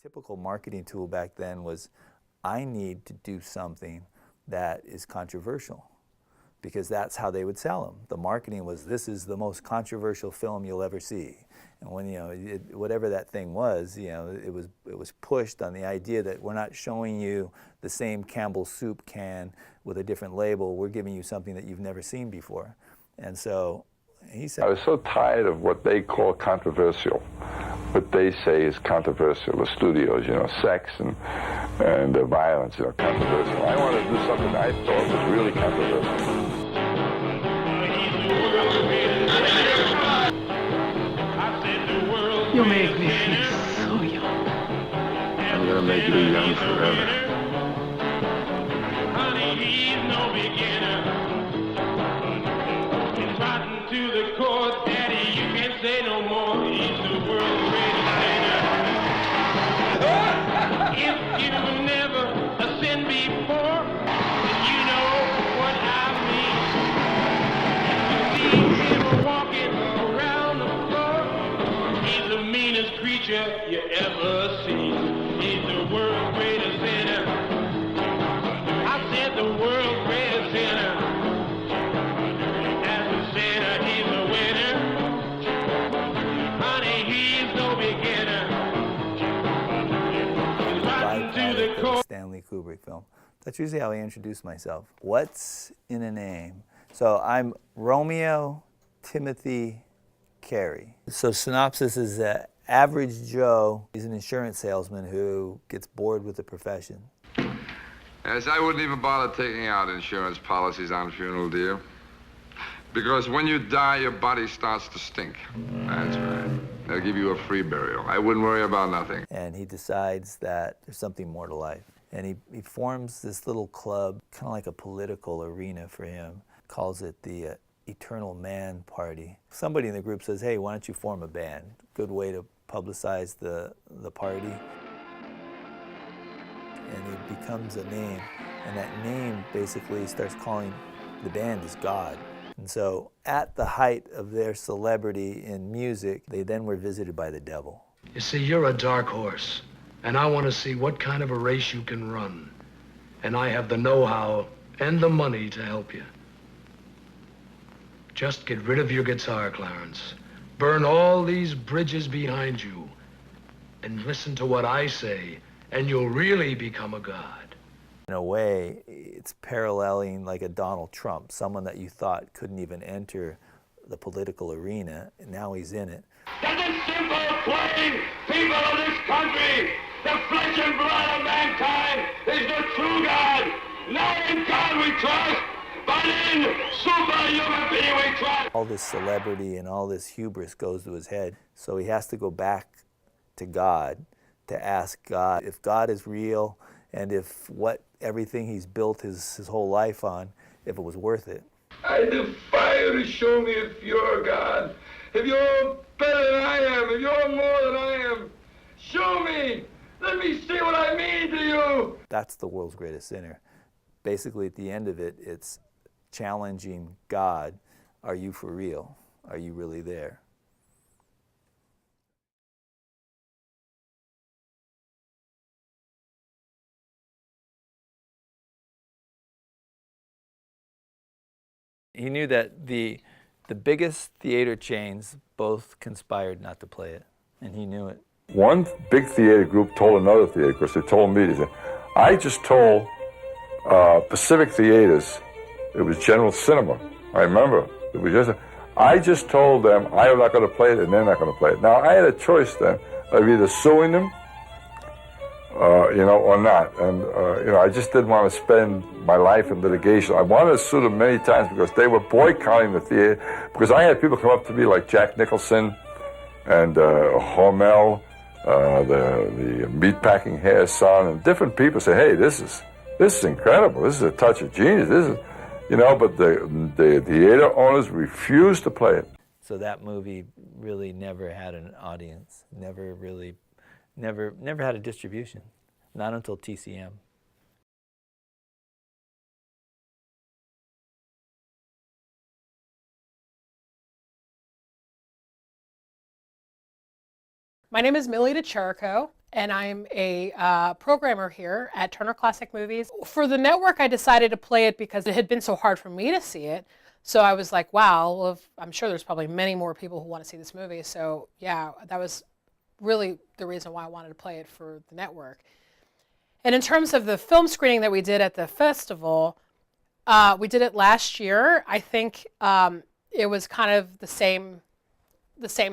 typical marketing tool back then was, I need to do something that is controversial, because that's how they would sell them. The marketing was, this is the most controversial film you'll ever see. And when, whatever that thing was, it was pushed on the idea that we're not showing you the same Campbell's soup can with a different label. We're giving you something that you've never seen before. And so he said, I was so tired of what they call controversial. What they say is controversial. The studios, sex and violence, controversial. I wanted to do something I thought was really controversial. You make me feel so young. I'm gonna make you young forever. Honey, he's no beginner. He's rotten to the core, Daddy. You can't say no more. He's the world's greatest singer. If you've never sinned before, then you know what I mean. You see him walking around the floor. He's the meanest creature you ever seen. He's the world's greatest sinner. I said the world's greatest sinner. As a sinner, he's a winner. Honey, he's no beginner. He's rotten to the core. Stanley Kubrick film. That's usually how I introduce myself. What's in a name? So I'm Romeo Timothy Carey. So synopsis is that average Joe is an insurance salesman who gets bored with the profession. Yes, I wouldn't even bother taking out insurance policies on a funeral, dear. Because when you die, your body starts to stink. That's right. They'll give you a free burial. I wouldn't worry about nothing. And he decides that there's something more to life. And he forms this little club, kind of like a political arena for him, calls it the Eternal Man Party. Somebody in the group says, hey, why don't you form a band? Good way to publicize the party. And it becomes a name, and that name basically starts calling the band as God. And so at the height of their celebrity in music, they then were visited by the devil. You see, you're a dark horse, and I want to see what kind of a race you can run. And I have the know-how and the money to help you. Just get rid of your guitar, Clarence. Burn all these bridges behind you, and listen to what I say, and you'll really become a god. In a way, it's paralleling like a Donald Trump, someone that you thought couldn't even enter the political arena, and now he's in it. To the simple, plain people of this country, the flesh and blood of mankind is the true God. Not in God we trust, but in superhuman being we trust. All this celebrity and all this hubris goes to his head, so he has to go back to God to ask God if God is real and if everything he's built his whole life on, if it was worth it. I defy you to show me if you're God. If you're better than I am, if you're more than I am, show me. Let me see what I mean to you. That's the world's greatest sinner. Basically, at the end of it, it's challenging God. Are you for real? Are you really there? He knew that the biggest theater chains both conspired not to play it, and he knew it. One big theater group told another theater, because they told me, they said, I just told Pacific Theaters, it was General Cinema, I remember, it was I just told them I'm not going to play it and they're not going to play it. Now, I had a choice then of either suing them, or not. And, I just didn't want to spend my life in litigation. I wanted to sue them many times because they were boycotting the theater. Because I had people come up to me like Jack Nicholson and Romeo, the meatpacking hair son, and different people say, hey, this is incredible. This is a touch of genius. This is, but the theater owners refused to play it. So that movie really never had an audience, never had a distribution, not until TCM. My name is Millie DeCharco, and I'm a programmer here at Turner Classic Movies. For the network, I decided to play it because it had been so hard for me to see it. So I was like, wow, well, I'm sure there's probably many more people who want to see this movie. So yeah, that was really the reason why I wanted to play it for the network. And in terms of the film screening that we did at the festival, we did it last year. I think it was kind of the same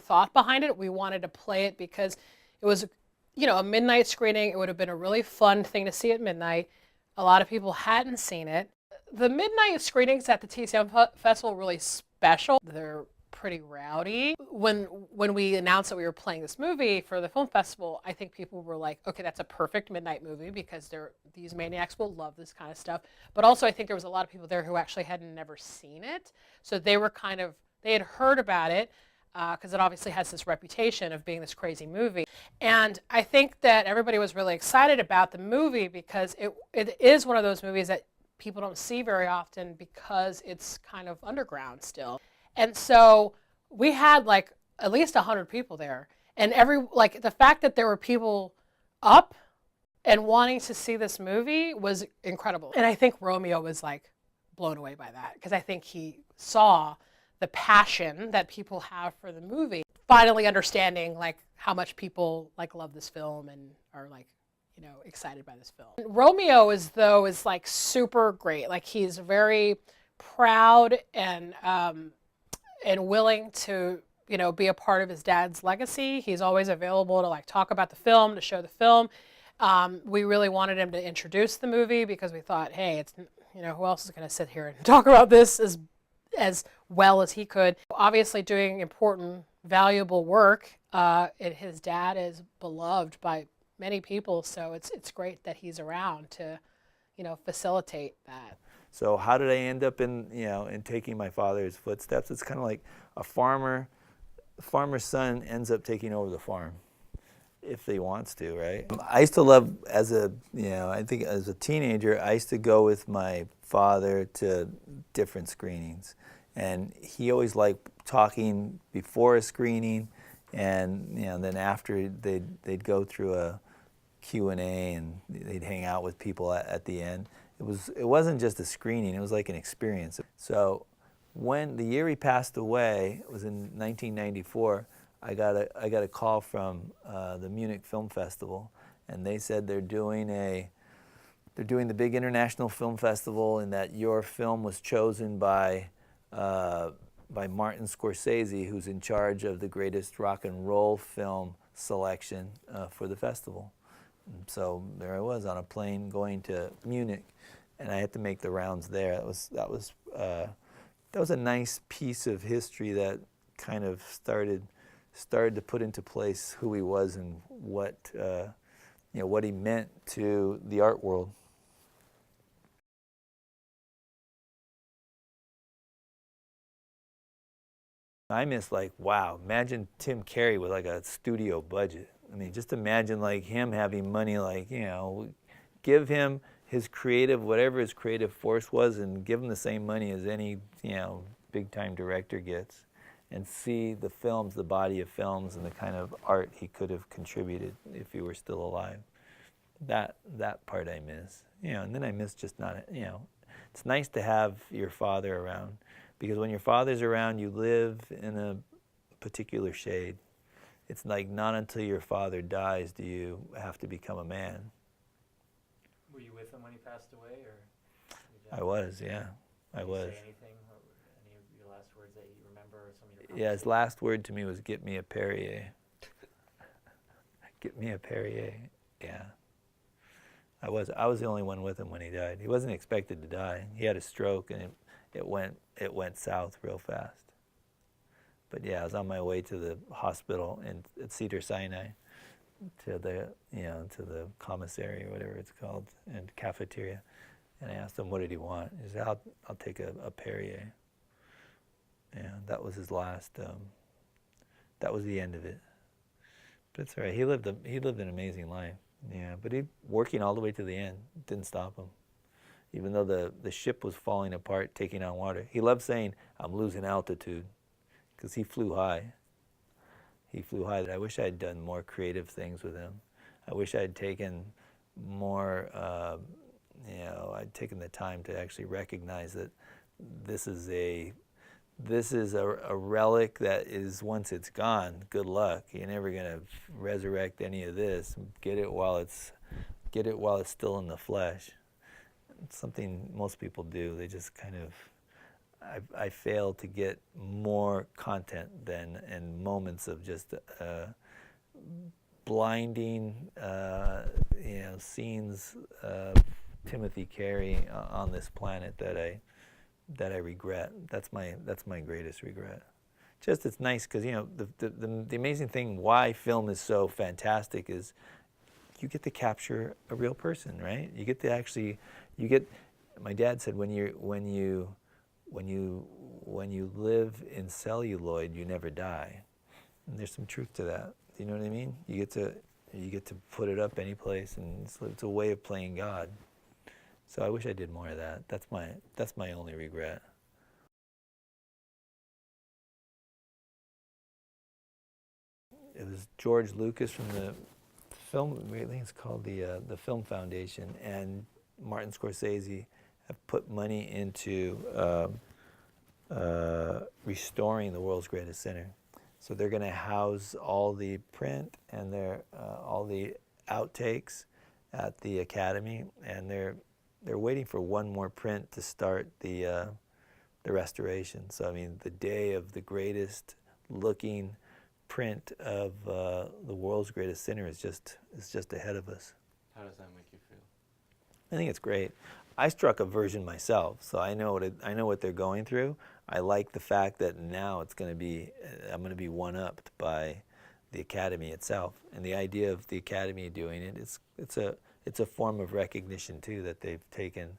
thought behind it. We wanted to play it because it was, a midnight screening. It would have been a really fun thing to see at midnight. A lot of people hadn't seen it. The midnight screenings at the TCM Festival were really special. They're pretty rowdy. When we announced that we were playing this movie for the film festival, I think people were like, okay, that's a perfect midnight movie because these maniacs will love this kind of stuff. But also I think there was a lot of people there who actually had never seen it. So they had heard about it because it obviously has this reputation of being this crazy movie. And I think that everybody was really excited about the movie because it is one of those movies that people don't see very often because it's kind of underground still. And so we had like at least 100 people there. And the fact that there were people up and wanting to see this movie was incredible. And I think Romeo was like blown away by that because I think he saw the passion that people have for the movie, finally understanding like how much people like love this film and are like, excited by this film. Romeo is like super great. Like he's very proud and willing to, be a part of his dad's legacy. He's always available to like talk about the film, to show the film. We really wanted him to introduce the movie because we thought, hey, it's, who else is going to sit here and talk about this as well as he could. Obviously doing important, valuable work. His dad is beloved by many people, so it's great that he's around to, facilitate that. So how did I end up in taking my father's footsteps? It's kind of like a farmer's son ends up taking over the farm if he wants to, right? I used to love I think as a teenager, I used to go with my father to different screenings. And he always liked talking before a screening, and then after they'd go through a Q&A and they'd hang out with people at the end. It wasn't just a screening, it was like an experience. So when the year he passed away, it was in 1994, I got a call from the Munich Film Festival, and they said they're doing the big international film festival, and that your film was chosen by Martin Scorsese, who's in charge of the greatest rock and roll film selection for the festival. And so there I was on a plane going to Munich, and I had to make the rounds there. That was a nice piece of history that kind of started to put into place who he was and what he meant to the art world. I miss wow, imagine Tim Curry with like a studio budget. I mean, just imagine like him having money, give him his whatever his creative force was, and give him the same money as any, big time director gets, and see the films, the body of films, and the kind of art he could have contributed if he were still alive. That part I miss, and then I miss just not, it's nice to have your father around. Because when your father's around, you live in a particular shade. It's like not until your father dies do you have to become a man. Were you with him when he passed away, or? I was, yeah. I was. Did he say anything, or any of your last words that you remember, or some of your conversations? Yeah, his last word to me was, "Get me a Perrier." Get me a Perrier, yeah. I was the only one with him when he died. He wasn't expected to die. He had a stroke, and it went south real fast. But yeah, I was on my way to the hospital at Cedar Sinai, to the commissary or whatever it's called, and cafeteria, and I asked him what did he want. He said, "I'll take a Perrier." Yeah, that was his last. That was the end of it. But it's all right. He lived an amazing life. Yeah, but he working all the way to the end. Didn't stop him. Even though the ship was falling apart, taking on water. He loved saying, "I'm losing altitude," because he flew high. He flew high. I wish I had done more creative things with him. I wish I'd taken more, I'd taken the time to actually recognize that this is a relic that is, once it's gone, good luck. You're never going to resurrect any of this. Get it while it's still in the flesh. It's something most people do. They just kind of, I fail to get more content than in moments of just blinding, scenes of Timothy Carey on this planet that I regret. That's my greatest regret. Just, it's nice because the amazing thing why film is so fantastic is you get to capture a real person, right? You get to my dad said when you live in celluloid, you never die. And there's some truth to that. You know what I mean? You get to put it up any place, and it's a way of playing God. So I wish I did more of that. That's my only regret. It was George Lucas from the film, I think it's called the Film Foundation, and Martin Scorsese have put money into restoring the world's greatest sinner. So they're going to house all the print and all the outtakes at the Academy, and they're waiting for one more print to start the restoration. So I mean, the day of the greatest looking print of the world's greatest sinner is just ahead of us. How does that make you feel? I think it's great. I struck a version myself, so I know what they're going through. I like the fact that now I'm going to be one-upped by the Academy itself, and the idea of the Academy doing it, it's a form of recognition too, that they've taken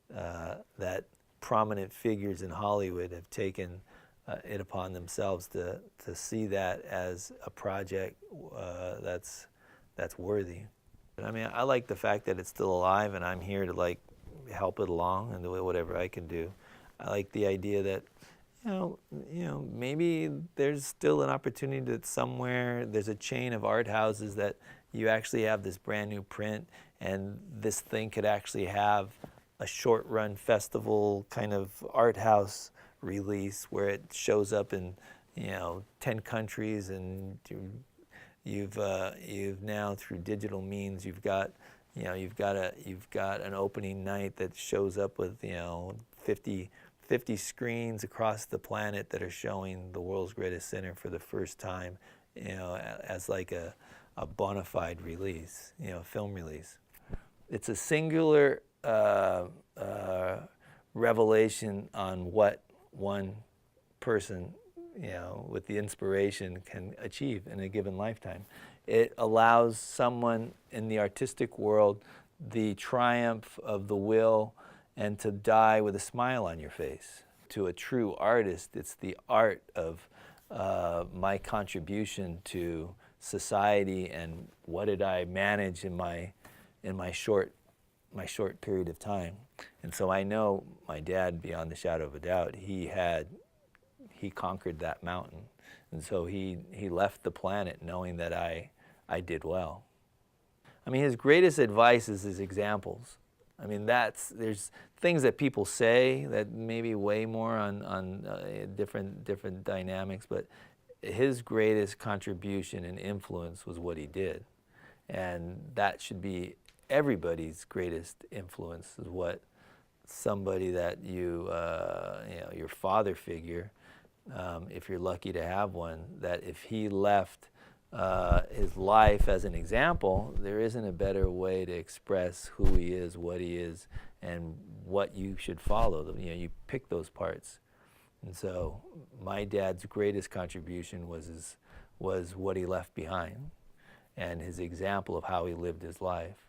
that prominent figures in Hollywood have taken it upon themselves to see that as a project that's worthy. I mean, I like the fact that it's still alive, and I'm here to help it along and do whatever I can do. I like the idea that maybe there's still an opportunity that somewhere there's a chain of art houses that you actually have this brand new print, and this thing could actually have a short run festival kind of art house release where it shows up in 10 countries, and you've now through digital means you've got an opening night that shows up with 50 screens across the planet that are showing the world's greatest sinner for the first time, as like a bona fide release, film release. It's a singular revelation on what one person, with the inspiration can achieve in a given lifetime. It allows someone in the artistic world the triumph of the will and to die with a smile on your face. To a true artist, it's the art of my contribution to society and what did I manage in my short period of time. And so I know my dad, beyond the shadow of a doubt, he conquered that mountain. And so he left the planet knowing that I did well. I mean, his greatest advice is his examples. I mean, there's things that people say that maybe weigh more on different dynamics, but his greatest contribution and influence was what he did. And that should be everybody's greatest influence, is what somebody that your father figure, if you're lucky to have one, that if he left his life as an example, there isn't a better way to express who he is, what he is, and what you should follow. You pick those parts. And so my dad's greatest contribution was what he left behind and his example of how he lived his life.